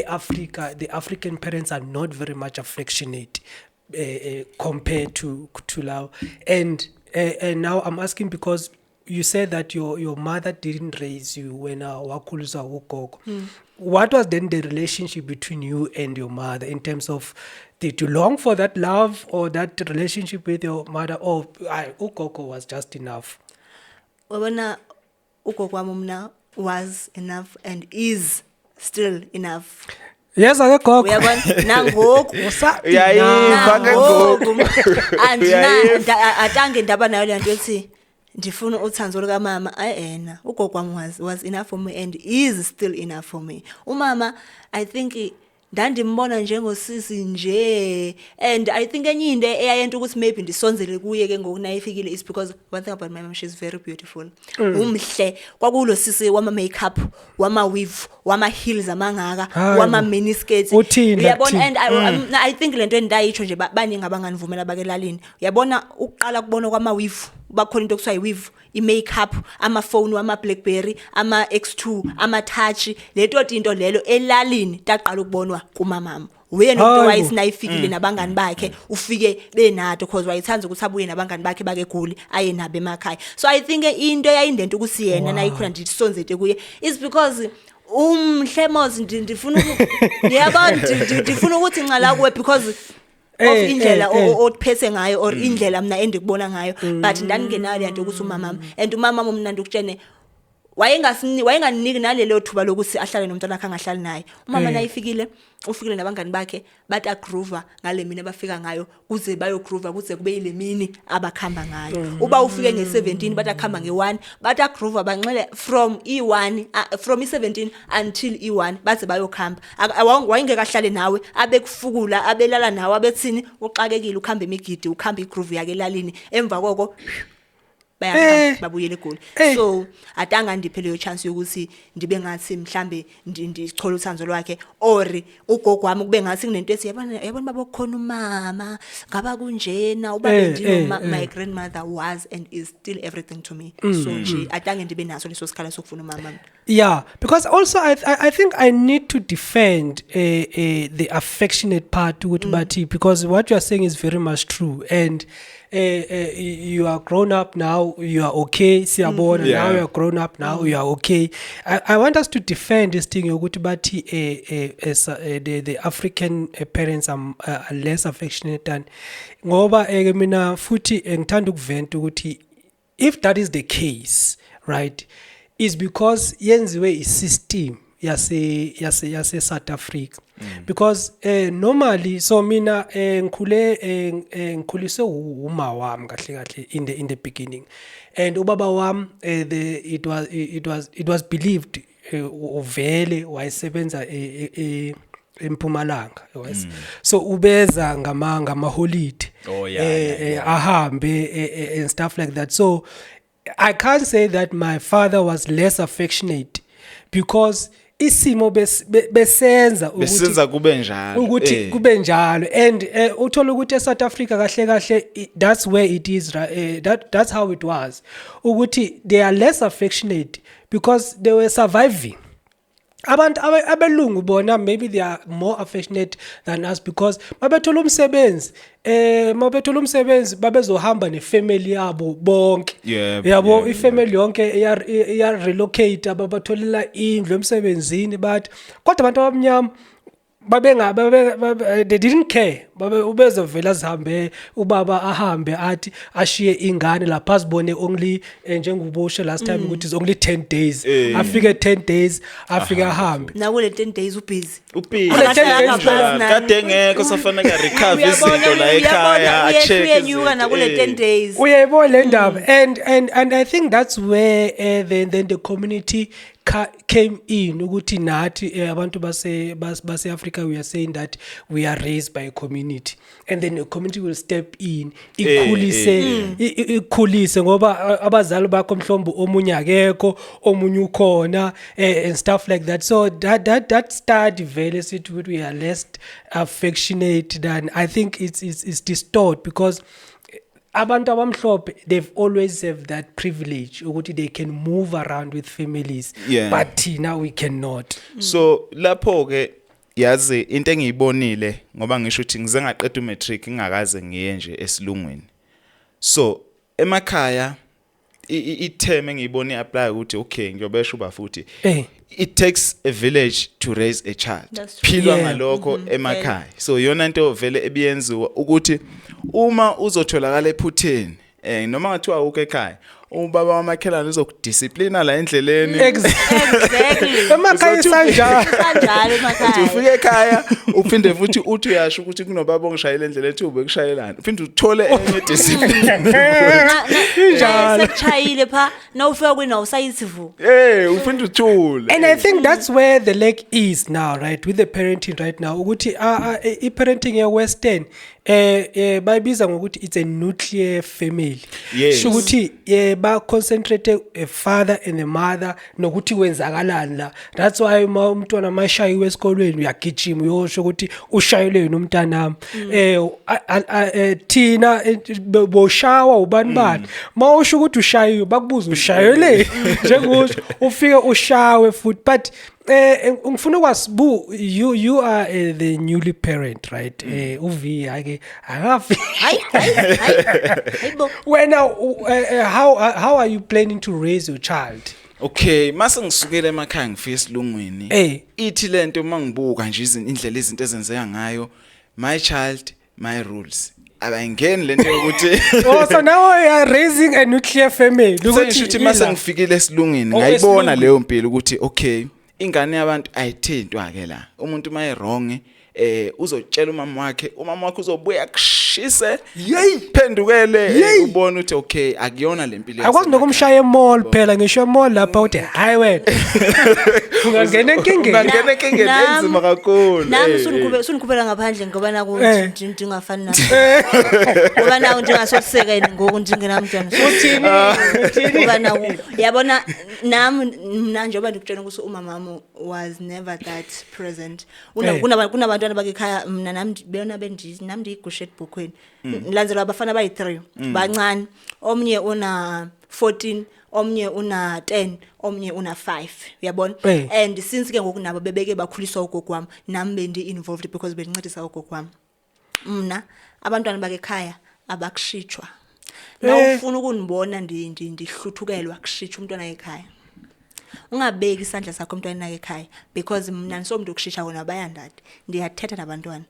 Africa, the African parents are not very much affectionate compared to love. And now I'm asking because you said that your mother didn't raise you when wakhulisa ugogo. What was then the relationship between you and your mother in terms of, did you long for that love or that relationship with your mother, or ugogo was just enough? Wabona ugogo wami mna was enough and is still enough. Yes, akagogo. Uyabona nangoku uyayiva ngoku atange ndaba nayo lento ethi ndifuna uthanzo lika mama ayena ugogo wami was enough for me and is still enough for me. Umama I think ndandimbona njengosisi nje, and I think enye into eyayento ukuthi maybe ndisonzele kuye ke ngoku nayifikile is because one thing about my mom, she's very beautiful. Umhle kwakulo sisi wama makeup, wama weave, wama heels amangaka, wama mini skirts. Uyabona, and I think lento endayitsho nje baningi abanganivumela bakelalini. Uyabona uqala kubona kwama weave bakhona into kuswa i-weave, i-makeup, ama-phone, ama-BlackBerry, ama-X2, ama-touch, leto into lelo elalini taqala ukubonwa kumamama. Wena umuntu wayesinayifikile nabangani bakhe ufike benato because wayithanza ukuthi abuye nabangani bakhe bakegoli aye nabo emakhaya. So I think into yayindento ukuthi yena nayikhona ndisonzete kuye is because umhlemozi ndifuna ndifuna ukuthi ngala kuwe because of indlela ophethe ngayo or indlela mina endikubona ngayo, but ndangingenayo lento ukuthi umama and umama mina ndikutshene wayenganiki nalelo thuba lokuthi ahlale nomntwana akhe angahlali naye. Umama nayifikile ufikile nabangani bakhe bathi agroova ngale mina bafika ngayo kuze bayogroova kuze kube ile mini abakhamba ngayo. Uba ufike nge17 bathi akhamba nge1 bathi agroova banxele from E1 from E17 until E1 baze bayokhamba. Wayengeke ahlale nawe abekufukula abelala nawe abethini uxakekile ukhamba emigidi ukhamba igroove yake elalini emva koko babuyele egoli. So atanga ndiphe leyo chance yokuthi ndibe ngathi mhlambe ndichola uthanzo lwakhe or ugogo wami kube ngathi kunento ethi yabona baba ukukhona umama ngaba kunjena uba ndino my grandmother was and is still everything to me. So nje atange ndibe naso leso sikhala sokufuna umama. Yeah, because also I think I need to defend the affectionate part to it, because what you are saying is very much true, and you are grown up now, you are okay. Siyabona, now you are grown up now, you are okay. I want us to defend this thing yokuthi bathi the African parents are less affectionate than ngoba mina futhi ngithanda ukuventa ukuthi if that is the case, right, is because yenziwe i-system yase South Africa. Because normally, so mina ngikhuliswe uma wami kahle in the beginning, and ubaba wami it was believed uvele wayesebenza eMpumalanga, so ubeza ngama holiday ahambe and stuff like that. So I can't say that my father was less affectionate because isimo besenza kube njalo ukuthi kube njalo, and uthola ukuthi eSouth Africa kahle that's where it is, that's how it was, ukuthi they are less affectionate because they were surviving. Abantu abelungu bona maybe they are more affectionate than us because mabethola umsebenzi babezohamba nefamily yabo bonke, yabo ifamily yonke ya relocate ababatholela indlu emsebenzini, but kodwa abantu abamnyama they didn't care. Ubezovela zihambe ubaba ahambe athi ashiye ingane lapha azibone only njengobushe last time ukuthi is only 10 days, afike 10 days afike ahambe nakule 10 days ubusy kade ngeke safana ka recover izinto la ekhaya a check nakule 10 days uyayibona le ndaba, and I think that's where then the community came in ukuthi nathi abantu base Africa we are saying that we are raised by a community, and then the community will step in ikhulise ngoba abazali bakho mhlombe omunye akekho omunye ukhona and stuff like that. So that start vele sithi we are less affectionate than, I think it's distorted because abantu abamhlophe they've always have that privilege ukuthi they can move around with families, but now we cannot. So lapho ke yazi into engiyibonile ngoba ngisho ukuthi ngize ngaqeda umatric ngingakaze ngiye nje esilungwini, so emakhaya itheme engiyibona iapply ukuthi okay ngiyobesha uba futhi it takes a village to raise a child, philwa ngalokho emakhaya. So yona into vele ebiyenziwa ukuthi uma uzotholakala ephutheni noma ngathiwa ukho ekhaya ubaba wamakhelane uzokudisciplina la endleleni. Exactly. Emakhaya sanjalo emakhaya ufike ekhaya uphinde futhi uthi uyasho ukuthi kunobaba ongishayela endlela ethi ube kushayelana uphinde uthole enye discipline njalo sekuchayile pha na ufika kwina usayithivu uphinde uthule. And I think that's where the lack is now, right, with the parenting right now ukuthi parenting ya western bayibiza ngokuthi it's a nuclear family. So ukuthi ba concentrate a father and a mother nokuthi kwenzakalani la. That's why umntwana mashayiwe esikolweni uyagijima uyosho ukuthi ushayelwe nomntanami. Thina boshawa ubani mawusho ukuthi ushayiwe bakubuza ushayele njengokusho ufike ushawe futhi, but ngifuna kwasibu you are the newly parent, right? Uvi ake akafi when how are you planning to raise your child? Okay, mase ngisukela emakhaya ngifika esilungwini ithi lento mangibuka nje indlela izinto ezenzeka ngayo, my child my rules, abayingeni lento ukuthi so now you are raising a nuclear family. Ukuthi mase ngifikile esilungwini ngayibona leyo mpilo ukuthi okay ingane yabantu ayithintwa ke la, umuntu maye wrong uzotshela umama wakhe uzobuya kushise phendukele ubone ukuthi okay akuyona lempilo. Akwazi nokumshaya emall phela, ngisho emall lapha uthi hayi wena ungangena enkingeni enzima kakhulu. Nami sunikhubela ngaphandle ngoba naku ndingafani nawe ngoba nawe njengasosekeni ngoku ndingenamntwana uthini ngoba nawo yabona nami mina njengoba ndikutshela ukuthi umama was never that present. Kunabantu abakekhaya mina nami beyona nami ndiyigushe ebhukhweni nilandzela abafana bayi3 bancane, omnye una 14 omnye una 10 omnye una 5, uyabona. And since ke ngoku nabo bebeke bakhuliswa ugogo wami nami bendi involved because bengincedisa ugogo wami. Mina abantwana bakekhaya abakushitshwa na ufuna ukunibona ndihluthukelwa kushitshwa umntwana ekhaya. Ungabeki isandla sakho umntwana ekhaya because mina nisomuntu okushisha wona bayandadi ndiyathetha nabantwana.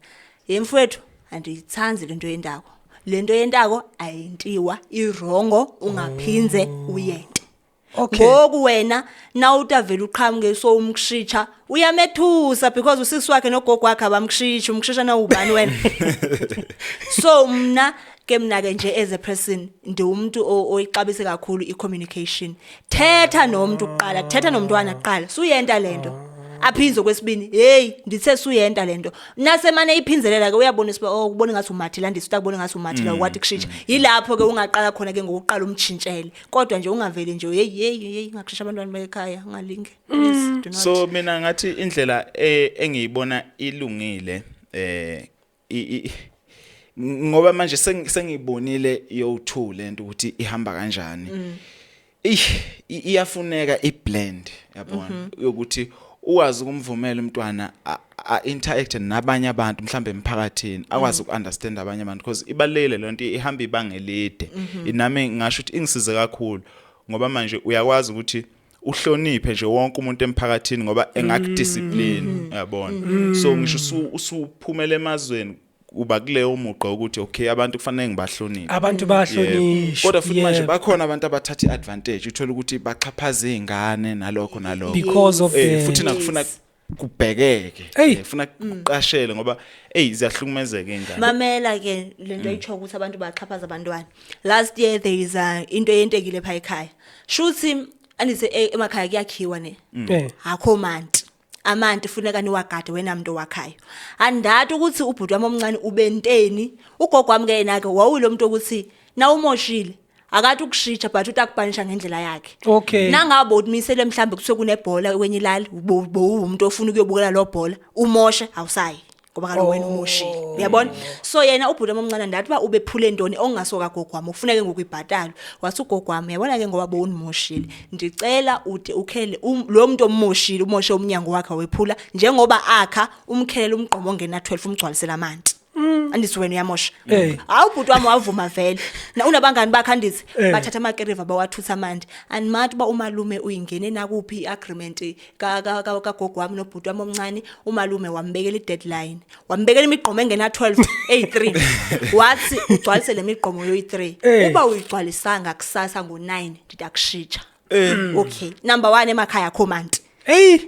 Yemfowethu andiyitsanzi lento yendako lento yentako ayintiwa irongo ungaphinze uyente. Okay. Ngoku wena nawuta vele uqhamuke so umkushisha uyamethusa because usisi wakhe nogogo wakhe abamkushisha umkushisha na ubani wena. So mina ke nje as a person ndi umuntu oyixabise kakhulu icommunication. Thetha nomuntu kuqala, thetha nomntwana kuqala. Suyenta lento. Aphinze kwesibini, hey ndithe suyenta lento. Nasemane iphinzelela ke uyabonisa ba ukubona ngathi umathila ndisi utakubona ngathi umathila ukwathi kushisha. Yilapho ke ungaqala khona ke ngokuqala umtshintshele. Kodwa nje ungaveli nje hey ngakhisha abantwana bekhaya ungalinge. Please do not. So mina ngathi indlela engiyibona ilungile ngoba manje sengibonile yo2 lento ukuthi ihamba kanjani. Iyafuneka iblend yabona ukuthi uwazi ukumvumela umntwana interact nabanye abantu mhlambe emphakathini akwazi ukunderstand abanye abantu because ibalekile lento ihamba ibanga elide. Inami ngasho ukuthi ingisize kakhulu ngoba manje uyakwazi ukuthi uhloniphe nje wonke umuntu emphakathini ngoba engakudiscipline yabona. So ngisho usuphumela emazweni uba kuleyo umuqa ukuthi okay abantu kufanele ngibahloniphe. Abantu bahlonishwa. Kodwa futhi manje bakhona abantu abathatha advantage uthola ukuthi baxhaphaza izingane nalokho. Because of futhi nakufuna kubhekeke ufuna kuqashele ngoba ziyahlukumezeka ingane. Mamela ke lento ayicho ukuthi abantu baxhaphaza abantwana. Last year there is into yentekile pha ekhaya. Shuthi anise emakhaya kuyakhiwa ne. Akho manti. Amanti funeka niwagade wena muntu wakhayo. Andathi ukuthi ubhuti wami omncane ubenteni, ugogo wami ke yena ke wawulo muntu ukuthi na umoshile akathi ukushitsha but utakupanisha ngendlela yakhe. Okay. Nangabo umisele mhlambe kuthiwe kunebhola kwenye ilali umuntu ofuna ukuyobukela lo bhola umoshe awusayi ngoba kaloku wena umoshile. Uyabona? So yena ubhuti wami omncane ndathi ba ubephule intoni ongasoka gogo wami ufuneke ngokuyibhatala. Wathi ugogo wami yabona ke ngoba bonimoshile. Ndicela uthi ukhele lo muntu omoshile umoshe umnyango wakhe wephula njengoba akha umkhelele umgqomo ongena 12 umgcwalisela amanti. Andisi wena uyamosha. Awubhuti wami wavuma vele. Na unabangani bakhe andisi bathatha amakeriva bawathutha amandi. Animathi ba umalume uyingene nakuphi iagreement kagogo wami nobhuti wami omncane umalume wambekela ideadline. Wambekela imigqomo engena 12 3. Wathi ugcwalise lemigqomo yo3. Uba uyigcwalisanga kusasa ngo9 ndidakushitsha. Okay. Number 1 emakhaya khomanti.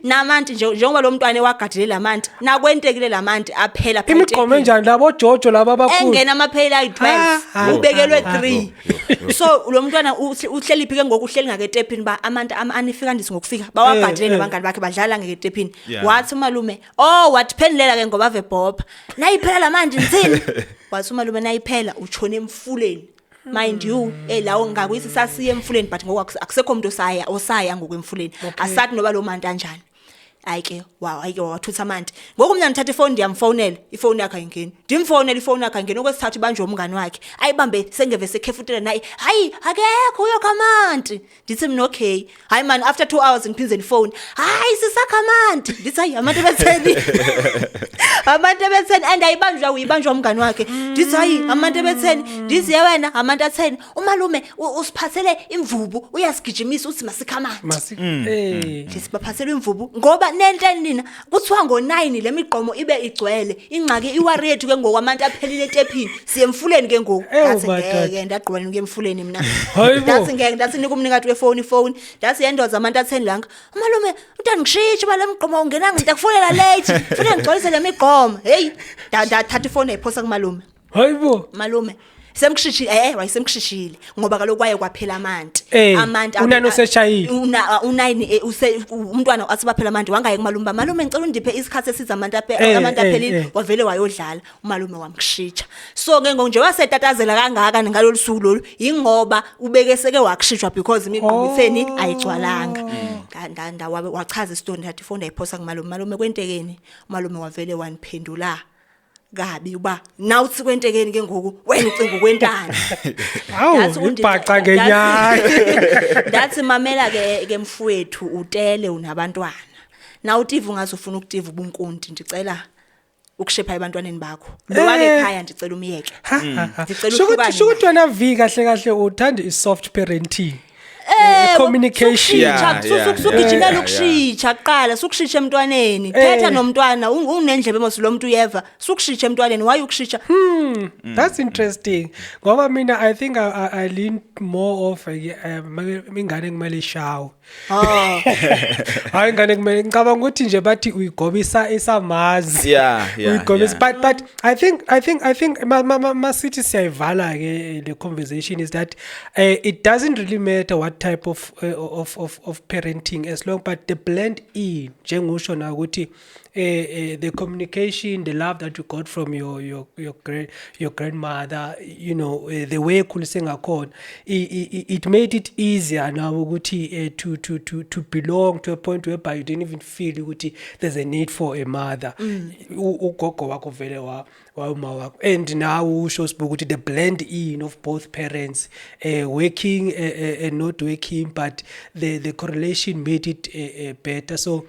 Namanti njengoba lo mntwana ewagadile lamanti nakwentekile lamanti aphela phela imigqomo enjani labo Jojo laba abakhulu engena amaphela ayi12 ubekelwe 3 so lo mntwana uhleli phike ngokuhleli ngaketepini ba amanti anifika ndisi ngokufika bawagadile nabangani bakhe badlala ngeketepini wathi umalume wathi phendelela ke ngoba ave Bob nayiphela lamanti nzini wathi umalume nayiphela utshone emfuleni. Mind you lawo ngakuyisi sasiye emfuleni but ngoku akusekho umuntu osaya ngokwemfuleni asathi noba lo manti kanjani ayike wathutha amanti ngoku mina ngithatha ifone ndiyamfonela ifone yakhe ayingeni ndimfonela ifone yakhe ayingeni okwesithathu banje umngani wakhe ayibambe sengeve sekhefutela naye hayi akekho uyokha amanti ndithi mina okay hayi man after 2 hours ngiphinze ifone hayi sisakha amanti ndithi hayi abantu betheni and uyibanjwa umngani wakhe ndithi hayi abantu betheni ndithi wena abantu atheni umalume usiphathele imvubu uyasigijimisa uthi masikha amanti ndithi baphathele imvubu ngoba nenteni nina kuthiwa ngo9 lemigqomo ibe igcwele ingxaki iwari yethu ke ngokwamanti aphelile etepini siyemfuleni ke ngoku ngeke ndaqhubana ngemfuleni mina ndathi nika umnikati wefone ndathi yendoza amanti atheni langa umalume utani ngishitshe balemigqomo ungena ngitakufonela late futhi ngigcwalise lemigqomo hey ndathatha ifone ephosa kumalume hayibo malume semkhishishile wayesemkhishishile ngoba kaloku kwaye kwaphela amanti unani useshayile u9 umntwana athi baphela amanti wangaye kumalume malume ngicela undiphe isikhathi esiza amanti aphelile wavele wayodlala umalume wamkhishitsha so ke nje wasetatazela kangaka ngalolu suku lolu ingoba ubekeseke wakushishwa because imigqomo itheni ayigcwalanga nganda wachaza istory ngathi ifone ayiphosa kumalume kwentekeni umalume wavele waniphendula kabi uba nawuthi kwentekeni ke ngoku wena ucinga ukwentana ubhaqa ngenyaya ndathi mamela ke mfowethu utele unabantwana na uTivu ngazofuna ukuTivu ubunkonti ndicela ukushepha ebantwaneni bakho lo wake ekhaya ndicela umyeke ndicela ukuthi wena vi kahle uthanda isoft parenting communication. Sukugijimela ukushintsha kuqala sukushintsha emntwaneni thetha nomntwana unendlebe mos lo muntu uyeva sukushintsha emntwaneni why ukushintsha That's interesting ngoba mina I think I lean more of ingane kumele ishawe hayi ingane kumele ngicabanga ukuthi nje bathi uyigobisa isamazi uyigobisa but I think ma sithi siyayivala ke the conversation is that it doesn't really matter what type of parenting as long but the blend in njengosho na ukuthi the communication, the love that you got from your grandmother, you know, the way ekhuliswe ngakhona, it made it easier now ukuthi to belong to a point whereby you didn't even feel ukuthi there's a need for a mother. Ugogo wakho vele wawuma wakho, and now usho ukuthi the blend in of both parents, working and not working, but the correlation made it better. So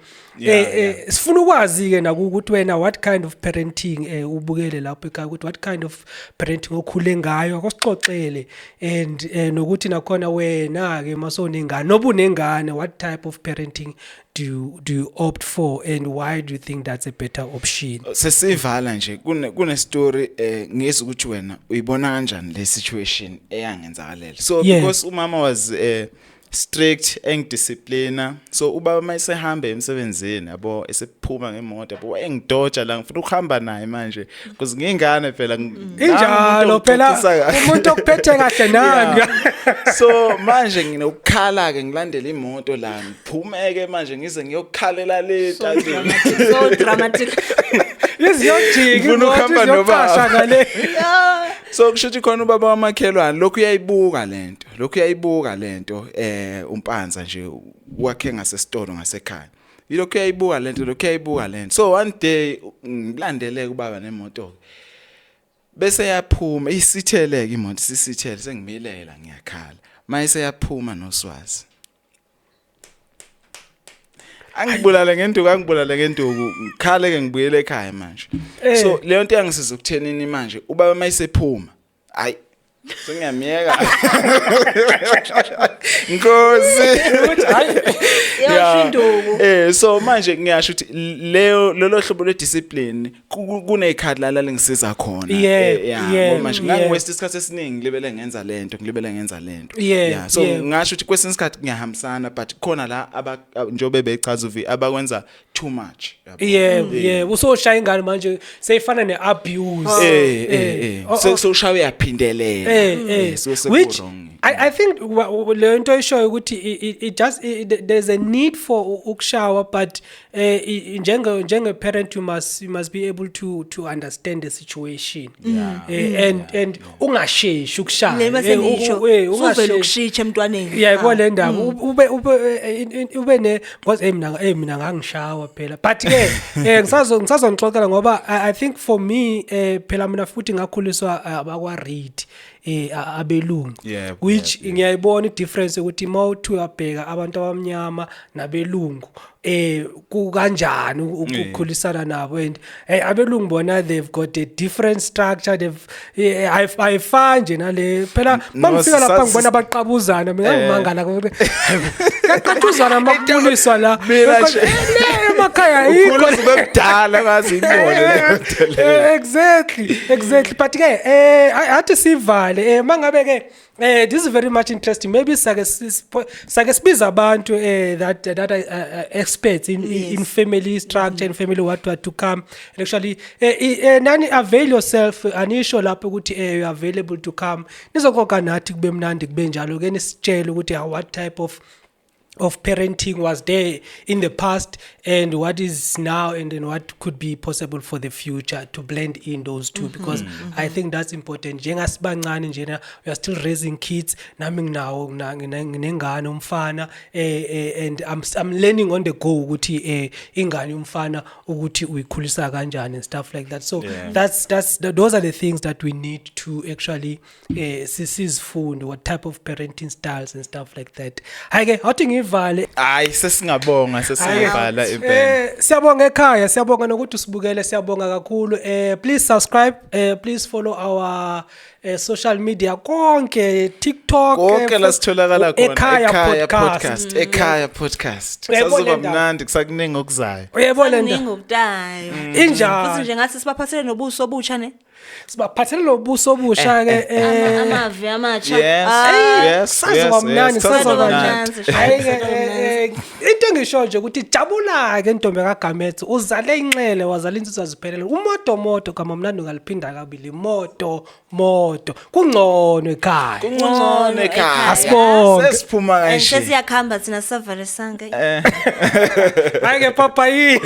sifuna ukwazi ke nakuthi wena what kind of parenting ubukele lapho ekhaya ukuthi what kind of parenting okhule ngayo akusixoxele and nokuthi nakhona wena ke masonengane nobunengane what type of parenting do you opt for and why do you think that's a better option? Sesivala nje kune story ngizwe ukuthi wena uyibona kanjani le situation eyangenzakalela. So because umama was strict and discipliner, so ubaba mayisehamba emsebenzini yabo esephuma ngemoto yabo engidoja la ngifuna ukuhamba naye manje because ngingane phela injalo phela umuntu okuphethe kahle nami so manje nginokukhala ke ngilandela imoto la ngiphumeke manje ngize ngiyokukhalela le so dramatic Iziyojika ngokuhamba nobaba so kushuthi khona ubaba wamakhelwane lokhu uyayibuka lento umpanza nje wakhe ngasesitolo ngasekhaya yilokhu uyayibuka lento so one day ngilandeleke ubaba nemoto bese yaphuma isitheleke imoto sisithele sengimilela ngiyakhala mayise yaphuma noswazi angibulala ngenduku ngikhale ke ngibuyele ekhaya manje so leyo nto yangisiza ukuthenini manje ubaba mayisephuma hayi sengiyamiyeka Nkosi hayi so manje ngiyasho ukuthi lelo hlobo le discipline kunekhadi la lengisiza khona manje ngangiwaste isikhathi esiningi ngilibele ngenza lento so ngasho ukuthi kwesinye isikhathi ngiyahambisana but khona la njobe bechaza uvi abakwenza too much usoshaya ingane manje seyifana neabuse so ushawe yaphindelela which I think lento ishoyo ukuthi it just there's a need for ukushawa but njenge parent you must be able to understand the situation and ungasheshi ukushaya uvela ukushintsha emntwaneni yabo le ndaba ube ne because mina ngangishawa phela but ke ngisazongixoxela ngoba I think for me phela mina futhi ngakhuliswa abakwa read abelungu which ngiyayibona i-difference ukuthi mawuthi uyabheka abantu abamnyama nabelungu ku kanjani ukukhulisana nabo and abelungu bona they've got a different structure ayifani nje nale phela bangifika lapha ngibona abaqabuzana mina ngimangala kaqathuzana amabuliswa la emakhaya ikho kubedala ngazi ibone exactly but ke athi sivale mangabe ke this is very much interesting maybe sake sibiza abantu that are experts in family structure and family what to come and actually nani avail yourself anisho lapho ukuthi you are available to come nizokhokha nathi kube mnandi kube njalo ke nisitshela ukuthi what type of parenting was there in the past and what is now and then what could be possible for the future to blend in those two because I think that's important njengasibancane njena we are still raising kids nami nginawo nginengane umfana and I'm learning on the go ukuthi ingane umfana ukuthi uyikhulisa kanjani and stuff like that so those are the things that we need to actually sizifunda what type of parenting styles and stuff like that. Hayi ke awuthi sivale. Hayi sesingabonga sesivala impela. Siyabonga ekhaya, siyabonga nokuthi usibukele, siyabonga kakhulu. Please subscribe, please follow our social media konke, TikTok, konke la sitholakala khona Ekhaya podcast. Ekhaya podcast. Sazoba mnandi kusakuningi okuzayo. Uyebo le nto ngokutayo injalo futhi nje ngathi sibaphathele nobuso obutsha ne sibaphathele lobuso obusha ke amavi amatsha sazoba mnandi into engisho nje ukuthi jabula ke intombi kaGamethu uzale inxele wazala insizwa ziphelele umoto kama mnandi ungaliphinda kabili moto kungcono ekhaya asibonge sesiphuma kanje sesiyakhamba thina savale sanke ayike papa yini